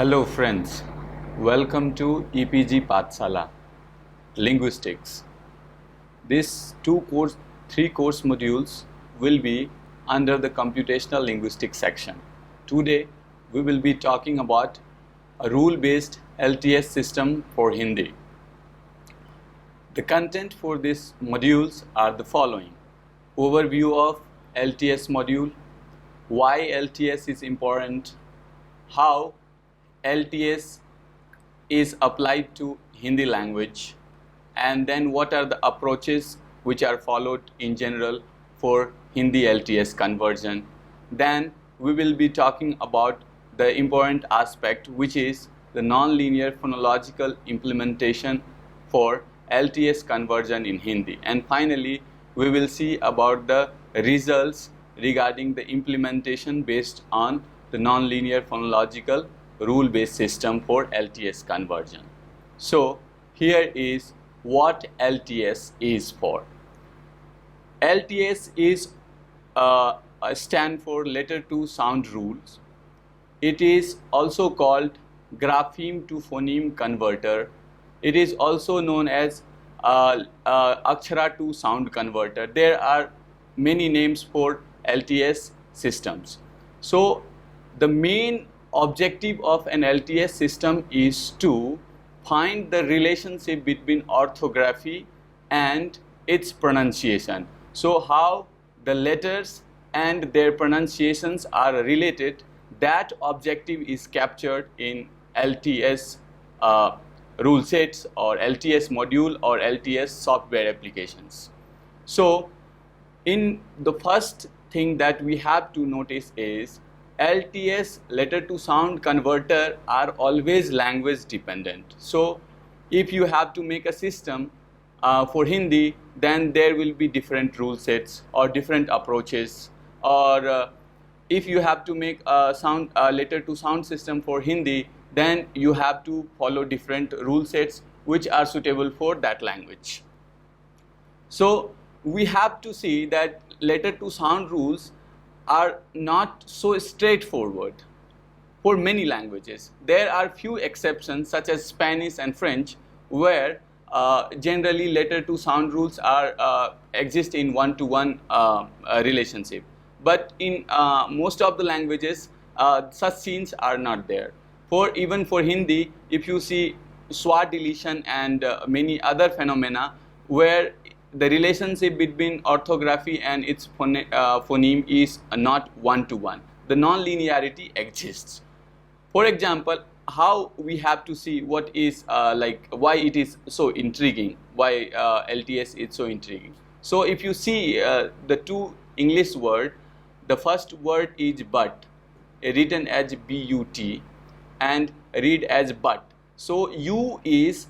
Hello friends, welcome to EPG Pathsala, Linguistics. These three course modules will be under the computational linguistics section. Today we will be talking about a rule-based LTS system for Hindi. The content for these modules are the following: overview of LTS module, why LTS is important, how LTS is applied to Hindi language, and then what are the approaches which are followed in general for Hindi LTS conversion. Then we will be talking about the important aspect, which is the non-linear phonological implementation for LTS conversion in Hindi. And finally, we will see about the results regarding the implementation based on the non-linear phonological rule-based system for LTS conversion. So here is what LTS is for. LTS is stand for letter to sound rules. It is also called grapheme to phoneme converter. It is also known as akshara to sound converter. There are many names for LTS systems. So the main objective of an LTS system is to find the relationship between orthography and its pronunciation. So how the letters and their pronunciations are related, that objective is captured in LTS rule sets or LTS module or LTS software applications. So in the first thing that we have to notice is LTS letter to sound converter are always language dependent. So if you have to make a system for Hindi, then there will be different rule sets or different approaches, or if you have to make a letter to sound system for Hindi, then you have to follow different rule sets which are suitable for that language. So we have to see that letter to sound rules are not so straightforward for many languages. There are few exceptions such as Spanish and French, where generally letter to sound rules are exist in one-to-one relationship. But in most of the languages, such scenes are not there. Even for Hindi, if you see swa deletion and many other phenomena where the relationship between orthography and its phoneme is not one-to-one. The non-linearity exists. For example, how we have to see what is why it is so intriguing, why LTS is so intriguing. So if you see the two English word, the first word is but, written as B-U-T and read as but. So U is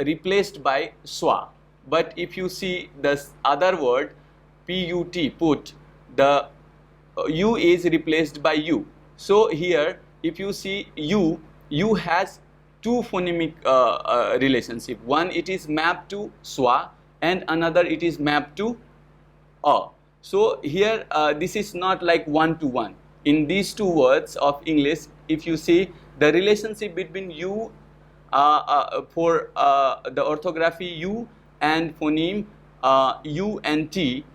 replaced by swa. But if you see the other word P-U-T, put, the U is replaced by U. So here if you see U has two phonemic relationship. One, it is mapped to swa, and another it is mapped to a. So here this is not like one-to-one. In these two words of English, if you see the relationship between U for the orthography U and phoneme U and T,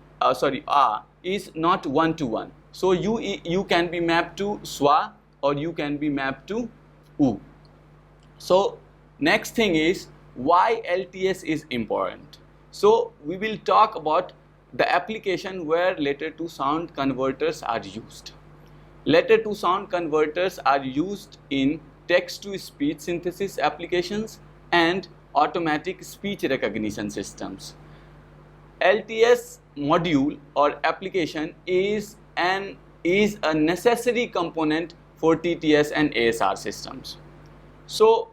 is not one-to-one. So U can be mapped to swa or U can be mapped to U. So next thing is why LTS is important. So we will talk about the application where letter to sound converters are used. Letter to sound converters are used in text to speech synthesis applications and automatic speech recognition systems. LTS module or application is a necessary component for TTS and ASR systems. So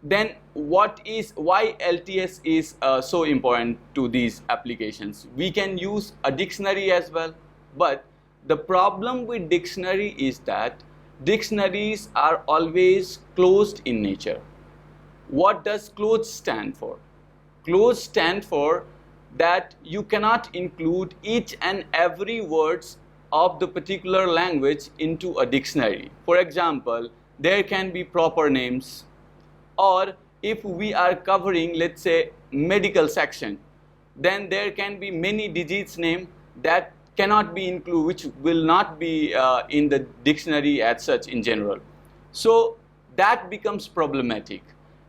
then why LTS is so important to these applications? We can use a dictionary as well, but the problem with dictionary is that dictionaries are always closed in nature. What does closed stand for? Closed stand for that you cannot include each and every words of the particular language into a dictionary. For example, there can be proper names, or if we are covering, let's say, medical section, then there can be many digits name that cannot be included, which will not be in the dictionary as such in general. So that becomes problematic.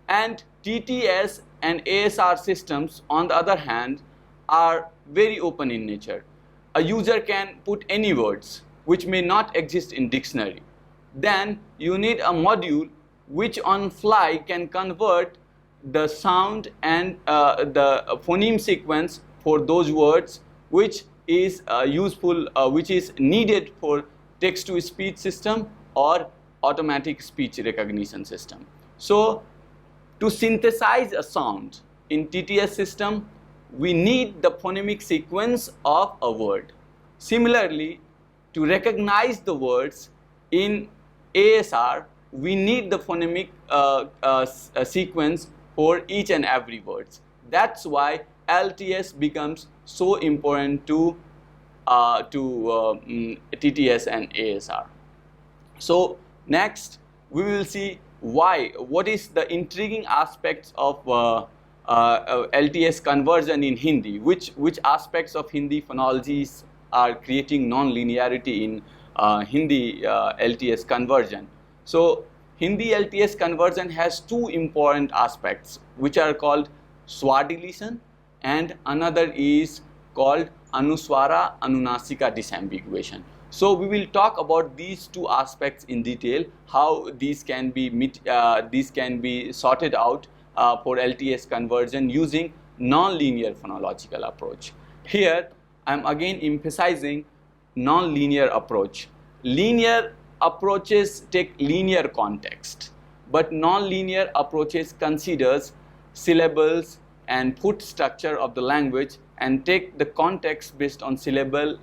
And TTS and ASR systems, on the other hand, are very open in nature. A user can put any words which may not exist in dictionary. Then you need a module which on fly can convert the sound and the phoneme sequence for those words which is useful, which is needed for text-to-speech system or automatic speech recognition system. So to synthesize a sound in TTS system, we need the phonemic sequence of a word. Similarly, to recognize the words in ASR, we need the phonemic sequence for each and every word. That's why LTS becomes so important to TTS and ASR. So next we will see what is the intriguing aspects of LTS conversion in Hindi, which aspects of Hindi phonologies are creating non-linearity in Hindi LTS conversion. So Hindi LTS conversion has two important aspects which are called swa deletion, and another is called anuswara anunasika disambiguation. So we will talk about these two aspects in detail, how these can be sorted out for LTS conversion using non-linear phonological approach. Here I am again emphasizing non-linear approach. Linear approaches take linear context, but non-linear approaches considers syllables and foot structure of the language and take the context based on syllable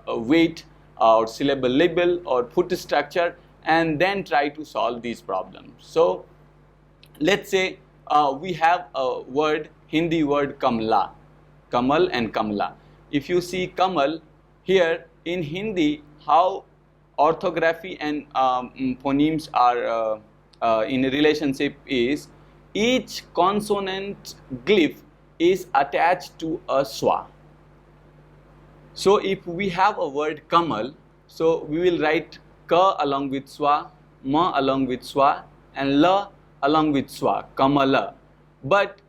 weight or syllable label or foot structure, and then try to solve these problems. So let's say we have a word, Hindi word Kamla, Kamal and Kamla. If you see Kamal here in Hindi, how orthography and phonemes are in a relationship is each consonant glyph is attached to a swa. So if we have a word Kamal, so we will write Ka along with swa, Ma along with swa, and La along with swa, Kamala. But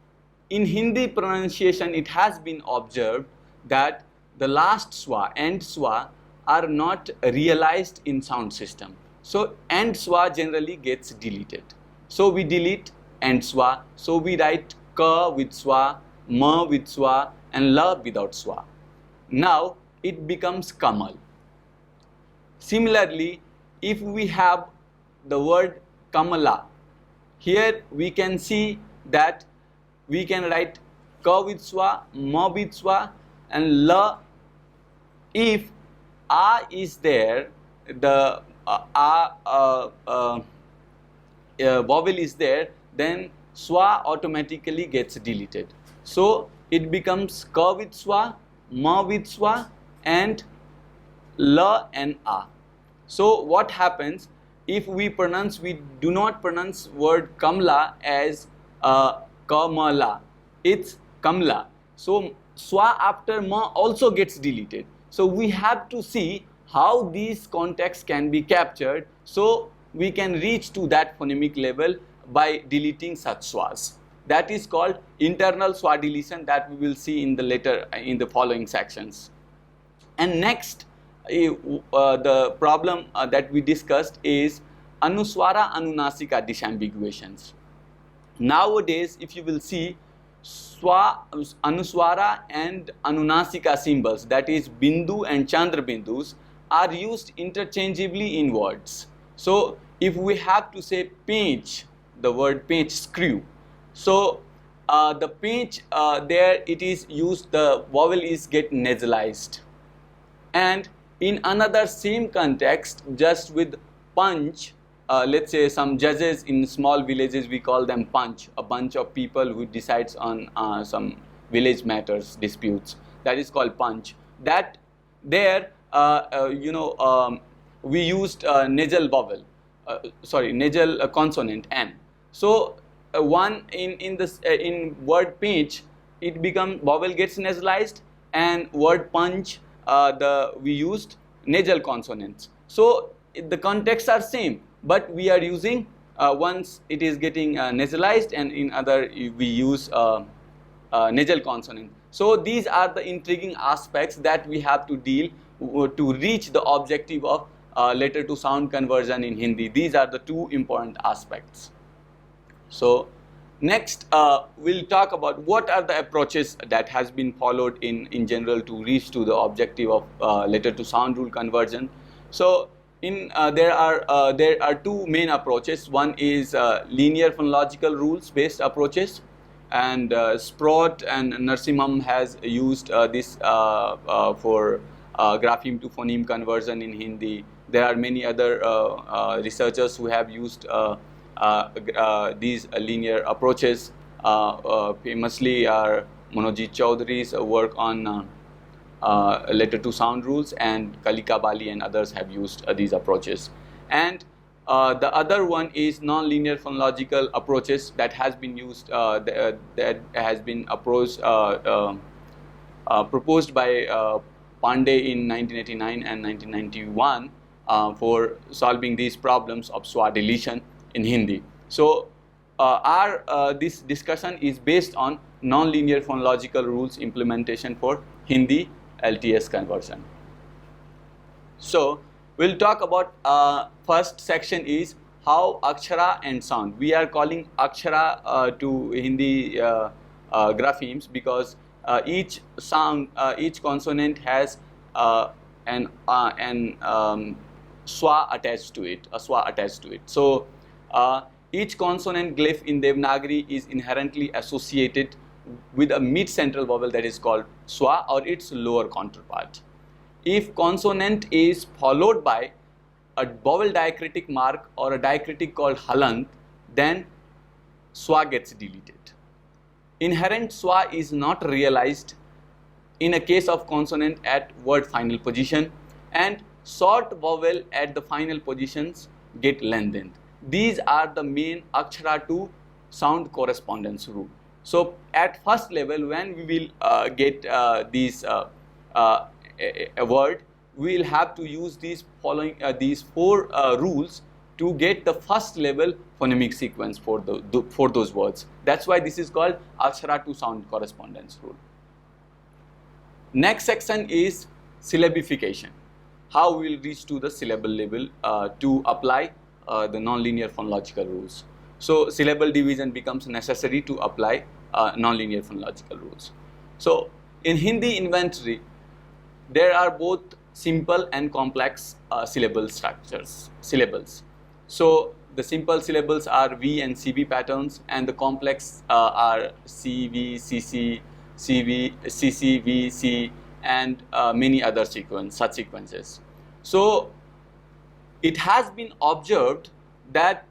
in Hindi pronunciation, it has been observed that the last swa, end swa, are not realized in sound system. So end swa generally gets deleted. So we delete end swa. So we write Ka with swa, Ma with swa, and La without swa. Now it becomes Kamal. Similarly, if we have the word Kamala, here we can see that we can write Ka with swa, Ma with swa, and La. If A is there, the vowel is there, then swa automatically gets deleted. So it becomes Ka with swa, Ma with swa, and La and A. So what happens if we do not pronounce word Kamla as Kamala, it's Kamla. So swa after Ma also gets deleted. So we have to see how these contexts can be captured so we can reach to that phonemic level by deleting such swas. That is called internal swa deletion, that we will see in the following sections. And next, the problem that we discussed is anuswara anunasika disambiguations. Nowadays, if you will see, anuswara and anunasika symbols, that is bindu and chandra bindus, are used interchangeably in words. So if we have to say pinch, the word pinch, screw, so the pinch there it is used, the vowel is get nasalized. And in another same context, just with punch, let's say some judges in small villages, we call them punch, a bunch of people who decides on some village matters, disputes, that is called punch. That there we used nasal vowel. nasal consonant N. So one in this in word pinch, it becomes vowel gets nasalized, and word punch we used nasal consonants. So the contexts are same, but we are using once it is getting nasalized, and in other we use nasal consonant. So these are the intriguing aspects that we have to deal to reach the objective of letter to sound conversion in Hindi. These are the two important aspects. So next we'll talk about what are the approaches that has been followed in general to reach to the objective of letter to sound rule conversion. So there are two main approaches. One is linear phonological rules based approaches, and Sprott and Narasimham has used this for grapheme to phoneme conversion in Hindi. There are many other researchers who have used these linear approaches. Famously are Manojit Chaudhary's work on letter to sound rules, and Kalika Bali and others have used these approaches. And the other one is non-linear phonological approaches that has been used, that has been proposed by Pandey in 1989 and 1991 for solving these problems of schwa deletion in Hindi. So this discussion is based on non-linear phonological rules implementation for Hindi LTS conversion. So we'll talk about first section is how akshara and sound. We are calling akshara to Hindi graphemes because each sound, each consonant has an schwa attached to it, a schwa attached to it. So each consonant glyph in Devanagari is inherently associated with a mid-central vowel that is called schwa or its lower counterpart. If consonant is followed by a vowel diacritic mark or a diacritic called halant, then schwa gets deleted. Inherent schwa is not realized in a case of consonant at word final position, and short vowel at the final positions get lengthened. These are the main akshara to sound correspondence rule. So at first level, when we will get these a word, we will have to use these following these four rules to get the first level phonemic sequence for those words. That's why this is called akshara to sound correspondence rule. Next section is syllabification. How we will reach to the syllable level to apply the non-linear phonological rules. So syllable division becomes necessary to apply non-linear phonological rules. So in Hindi inventory, there are both simple and complex syllable syllables. So the simple syllables are V and CV patterns, and the complex are CV, CC, CV, CC, V, C, and many other such sequences. So it has been observed that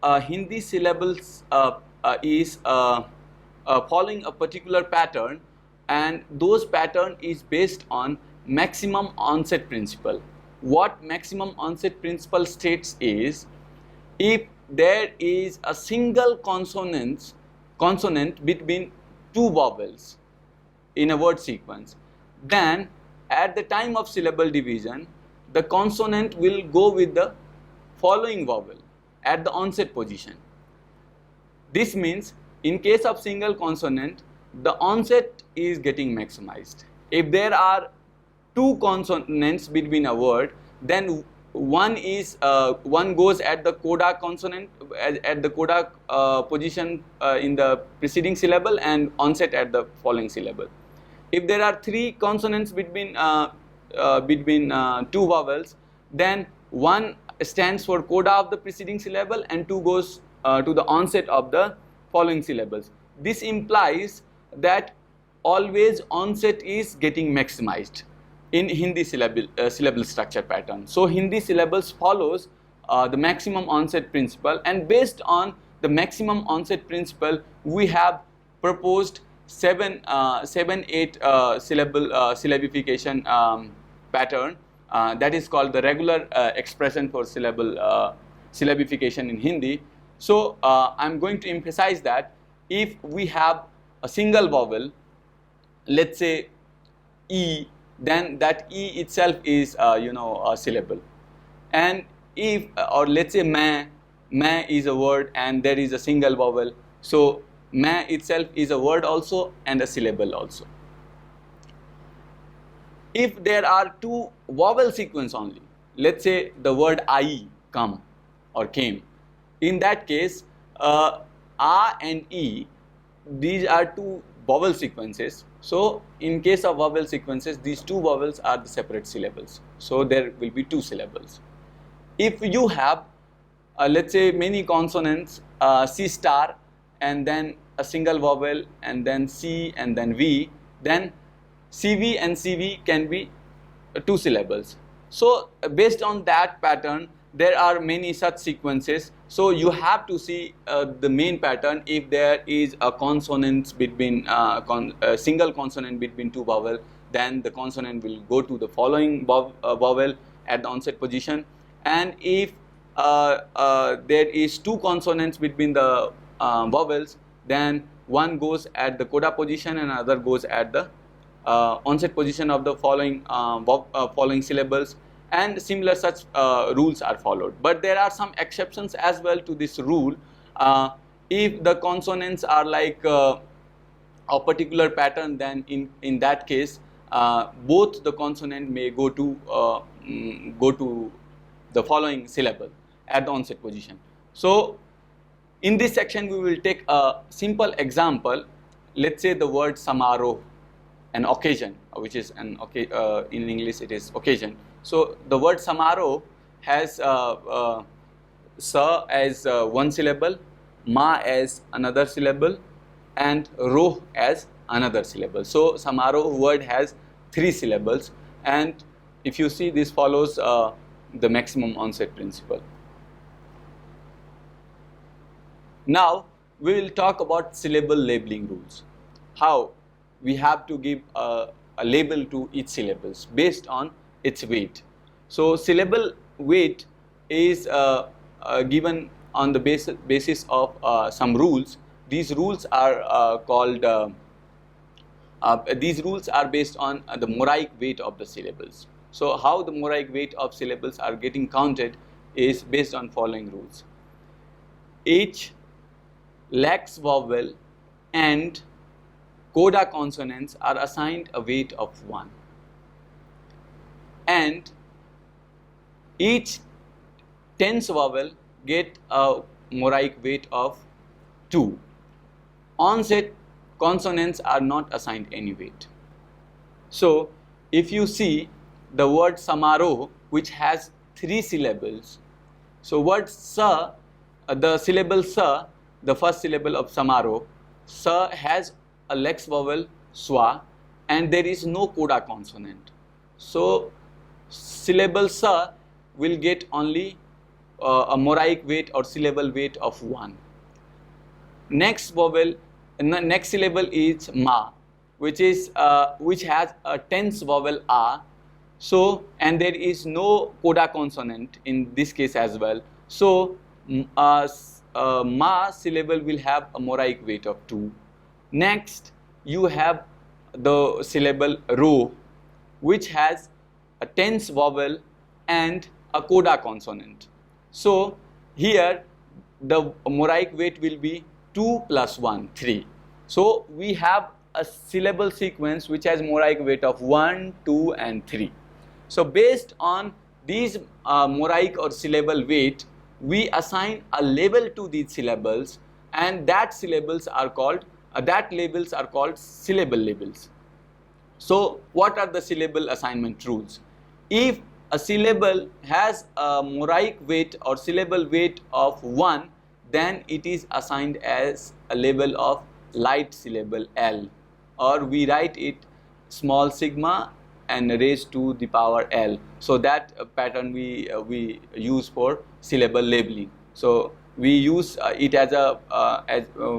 Hindi syllables is following a particular pattern, and those pattern is based on maximum onset principle. What maximum onset principle states is, if there is a single consonant between two vowels in a word sequence, then at the time of syllable division, the consonant will go with the following vowel at the onset position. This means in case of single consonant, the onset is getting maximized. If there are two consonants between a word, then one goes at the coda consonant at the coda position in the preceding syllable, and onset at the following syllable. If there are three consonants between two vowels, then one stands for coda of the preceding syllable and two goes to the onset of the following syllables. This implies that always onset is getting maximized in Hindi syllable structure pattern. So Hindi syllables follows the maximum onset principle, and based on the maximum onset principle, we have proposed 7-8 syllable syllabification pattern that is called the regular expression for syllable syllabification in Hindi. So I'm going to emphasize that if we have a single vowel, let's say E, then that E itself is a syllable. And if or let's say main is a word and there is a single vowel, so main itself is a word also and a syllable also. If there are two vowel sequence only, let's say the word I come or came, in that case A and E, these are two vowel sequences. So in case of vowel sequences, these two vowels are the separate syllables, so there will be two syllables. If you have let's say many consonants, C star and then a single vowel and then C and then V, then CV and CV can be two syllables. So based on that pattern, there are many such sequences. So you have to see the main pattern. If there is a consonant between a single consonant between two vowels, then the consonant will go to the following vowel at the onset position. And if there is two consonants between the vowels, then one goes at the coda position and another goes at the onset position of the following syllables, and similar such rules are followed. But there are some exceptions as well to this rule. If the consonants are like a particular pattern, then in that case both the consonant may go to the following syllable at the onset position. So in this section we will take a simple example. Let's say the word Samaroh, an occasion, which is in English it is occasion. So the word Samaroh has Sa as one syllable, Ma as another syllable, and Roh as another syllable. So Samaroh word has three syllables, and if you see, this follows the maximum onset principle. Now we will talk about syllable labeling rules. How we have to give a label to each syllables based on its weight. So syllable weight is given on the basis of some rules. These rules are these rules are based on the Moraic weight of the syllables. So how the Moraic weight of syllables are getting counted is based on following rules. Each lax vowel and coda consonants are assigned a weight of 1, and each tense vowel get a Moraic weight of 2. Onset consonants are not assigned any weight. So if you see the word Samaroh, which has 3 syllables, so word Sa, the syllable Sa, the first syllable of Samaroh, Sa has a lax vowel Swa, and there is no coda consonant. So syllable Sa will get only a Moraic weight or syllable weight of 1. Next syllable is Ma, which has a tense vowel A. So, and there is no coda consonant in this case as well. So Ma syllable will have a Moraic weight of 2. Next you have the syllable Ro, which has a tense vowel and a coda consonant. So here the Moraic weight will be 2 plus 1, 3. So we have a syllable sequence which has Moraic weight of 1, 2 and 3. So based on these Moraic or syllable weight, we assign a label to these syllables, and that labels are called syllable labels. So what are the syllable assignment rules? If a syllable has a Moraic weight or syllable weight of 1, then it is assigned as a label of light syllable L, or we write it small sigma and raised to the power L. So that pattern we use for syllable labeling. So we use it as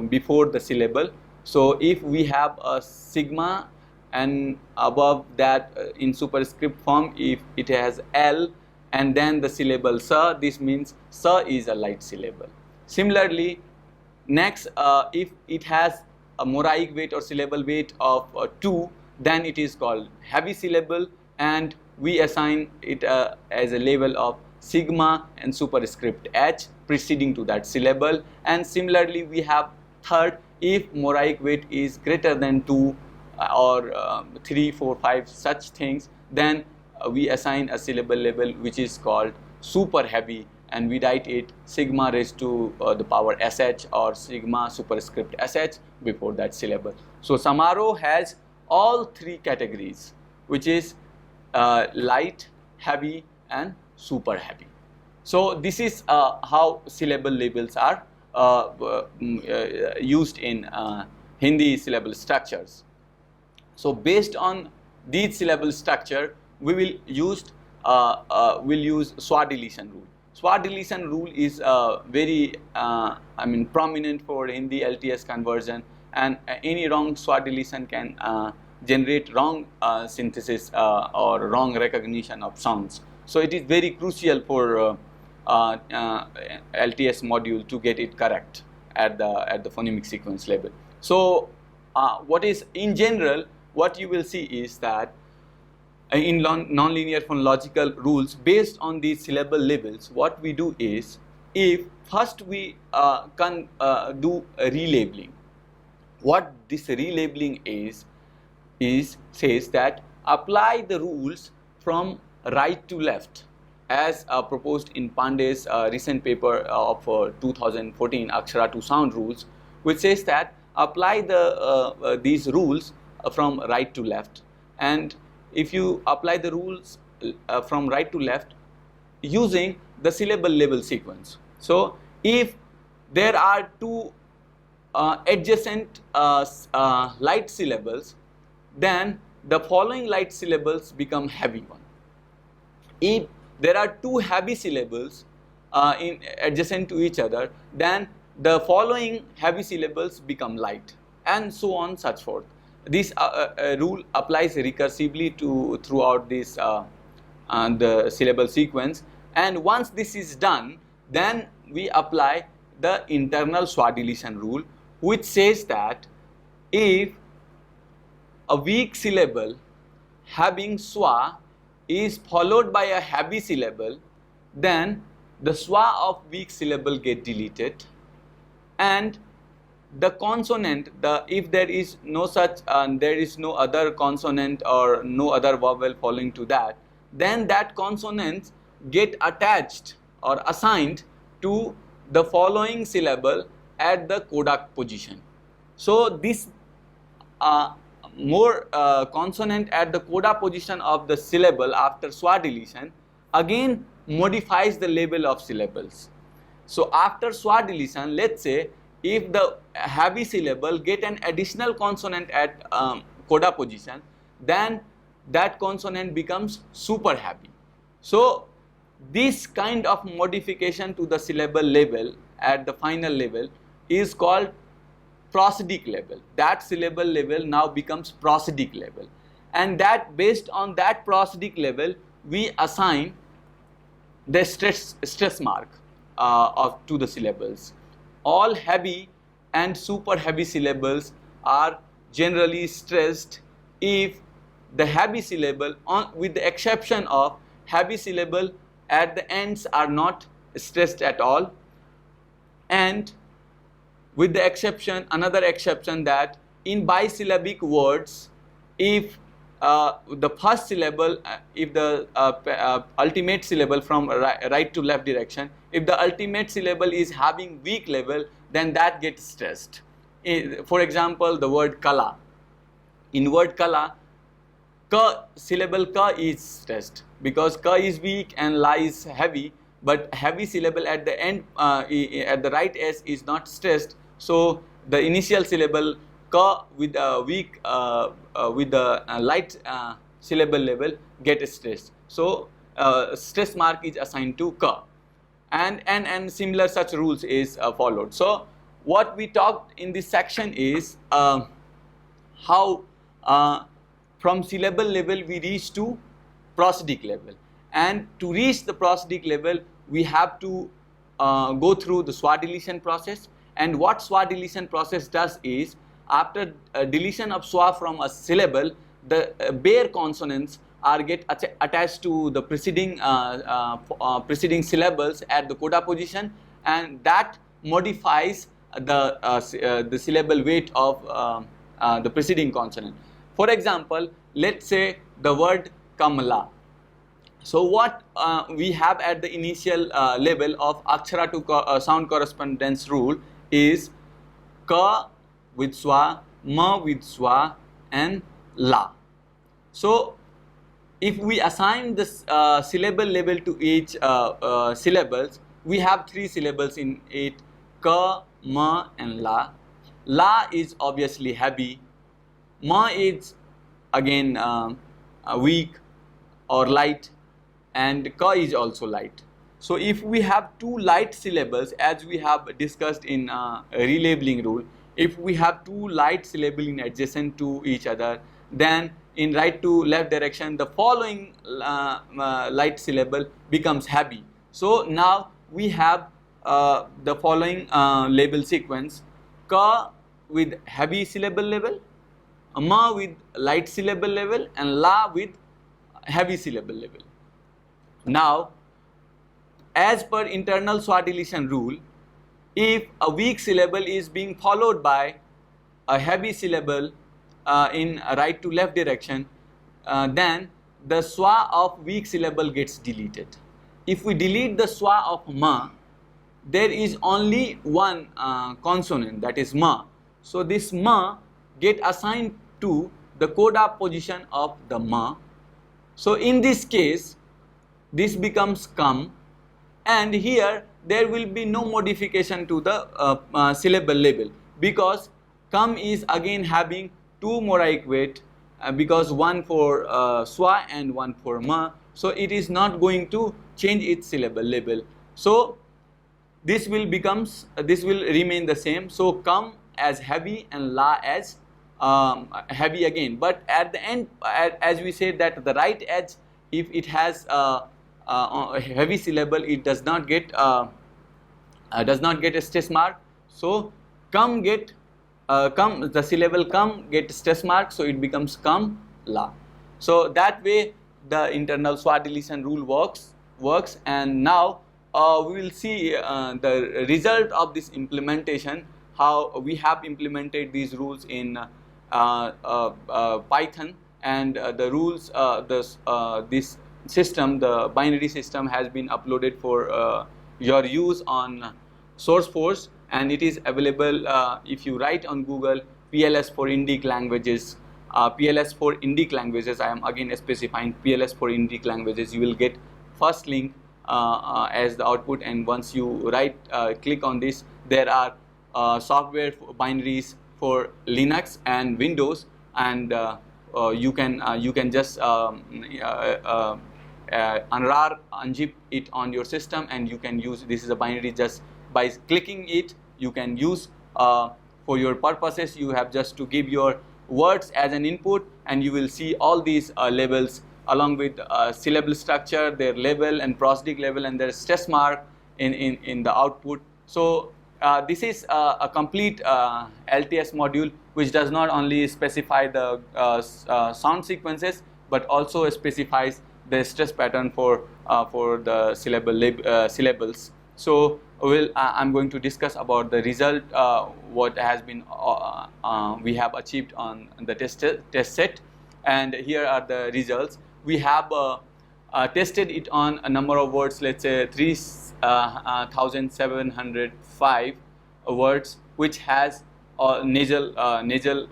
before the syllable. So if we have a sigma and above that in superscript form, if it has L, and then the syllable sa, this means sa is a light syllable. Similarly, next, if it has a moraic weight or syllable weight of 2, then it is called heavy syllable, and we assign it as a label of sigma and superscript h preceding to that syllable. And similarly, we have third, if moraic weight is greater than 2 or 3, 4, 5 such things, then we assign a syllable label which is called super heavy, and we write it sigma raised to the power sh or sigma superscript sh before that syllable. So Samaro has all 3 categories, which is light, heavy and super heavy. So this is how syllable labels are used in Hindi syllable structures. So based on these syllable structure, we will use Swa deletion rule. Swa deletion rule is very prominent for Hindi LTS conversion, and any wrong Swa deletion can generate wrong synthesis or wrong recognition of sounds. So it is very crucial for LTS module to get it correct at the phonemic sequence level. So what is in general, what you will see is that in nonlinear phonological rules based on these syllable labels, what we do is, if first we can do a relabeling. What this relabeling is says that apply the rules from right to left, as proposed in Pandey's recent paper of 2014 Akshara to Sound rules, which says that apply these rules from right to left. And if you apply the rules from right to left using the syllable label sequence, so if there are 2 adjacent light syllables, then the following light syllables become heavy one. If there are 2 heavy syllables adjacent to each other, then the following heavy syllables become light, and so on such forth. This rule applies recursively throughout this the syllable sequence, and once this is done, then we apply the internal Swa deletion rule, which says that if a weak syllable having Swa is followed by a heavy syllable, then the Swa of weak syllable get deleted, and the consonant, if there is no such, there is no other consonant or no other vowel following to that, then that consonants get attached or assigned to the following syllable at the coda position. So this more consonant at the coda position of the syllable after Swa deletion again modifies the label of syllables. So after Swa deletion, let's say if the heavy syllable get an additional consonant at coda position, then that consonant becomes super heavy. So this kind of modification to the syllable label at the final level is called prosodic level. That syllable level now becomes prosodic level, and that based on that prosodic level we assign the stress mark to the syllables. All heavy and super heavy syllables are generally stressed if the heavy syllable, with the exception of heavy syllable at the ends, are not stressed at all, and with the exception, another exception, that in bisyllabic words, if the first syllable, if the ultimate syllable from right to left direction, if the ultimate syllable is having weak level, then that gets stressed. For example, the word kala. In word kala, ka syllable ka is stressed because ka is weak and la is heavy, but heavy syllable at the end at the right s is not stressed. So the initial syllable ka with a weak with the light syllable level get stressed. So stress mark is assigned to ka, and similar such rules is followed. So what we talked in this section is how from syllable level we reach to prosodic level, and to reach the prosodic level we have to go through the schwa deletion process. And what schwa deletion process does is, after deletion of schwa from a syllable, the bare consonants are get attached to the preceding syllables at the coda position, and that modifies the syllable weight of the preceding consonant. For example, let's say the word Kamala. So what we have at the initial level of akshara to sound correspondence rule is ka with swa, ma with swa, and la. So if we assign this syllable level to each syllables, we have 3 syllables in it: ka, ma, and la. La is obviously heavy, ma is again weak or light, and ka is also light. So if we have 2 light syllables, as we have discussed in relabeling rule, if we have 2 light syllables in adjacent to each other, then in right to left direction the following light syllable becomes heavy. So now we have the following label sequence: ka with heavy syllable level, ma with light syllable level, and la with heavy syllable level. Now, as per internal schwa deletion rule, if a weak syllable is being followed by a heavy syllable in right to left direction, then the schwa of weak syllable gets deleted. If we delete the schwa of ma, there is only one consonant, that is ma. So this ma get assigned to the coda position of the ma. So in this case, this becomes kam, and here there will be no modification to the syllable level, because kam is again having 2 moraic weight, because one for schwa and one for ma, so it is not going to change its syllable level. So this will remain the same. So kam as heavy and la as heavy again. But at the end, as we said, that the right edge, if it has a heavy syllable, it does not get a stress mark. So kam get the syllable kam get stress mark, so it becomes kam la. So that way the internal schwa deletion rule works. And now we will see the result of this implementation, how we have implemented these rules in Python, and the rules, this system, the binary system, has been uploaded for your use on SourceForge, and it is available if you write on Google PLS for Indic languages. PLS for Indic languages, I am again specifying PLS for Indic languages. You will get first link as the output, and once you click on this, there are software binaries for Linux and Windows, and you can just unzip it on your system, and you can use this is a binary. Just by clicking it, you can use for your purposes. You have just to give your words as an input, and you will see all these labels along with syllable structure, their level and prosodic level, and their stress mark in the output. So this is a complete LTS module, which does not only specify the sound sequences, but also specifies the stress pattern for the syllables. So I'm going to discuss about the result, what has been we have achieved on the test set, and here are the results. We have tested it on a number of words, let's say 3,705 words, which has nasal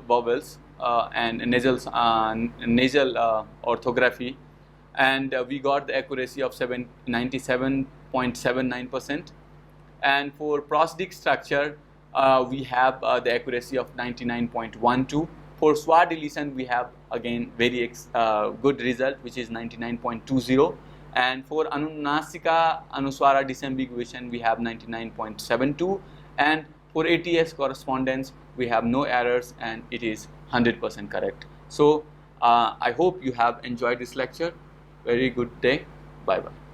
vowels and nasal orthography, and we got the accuracy of 97.79%. And for prosodic structure, we have the accuracy of 99.12. For schwa deletion, we have again very good result, which is 99.20. And for Anunasika Anuswara disambiguation, we have 99.72. And for ATS correspondence, we have no errors, and it is 100% correct. So I hope you have enjoyed this lecture. Very good day. Bye bye.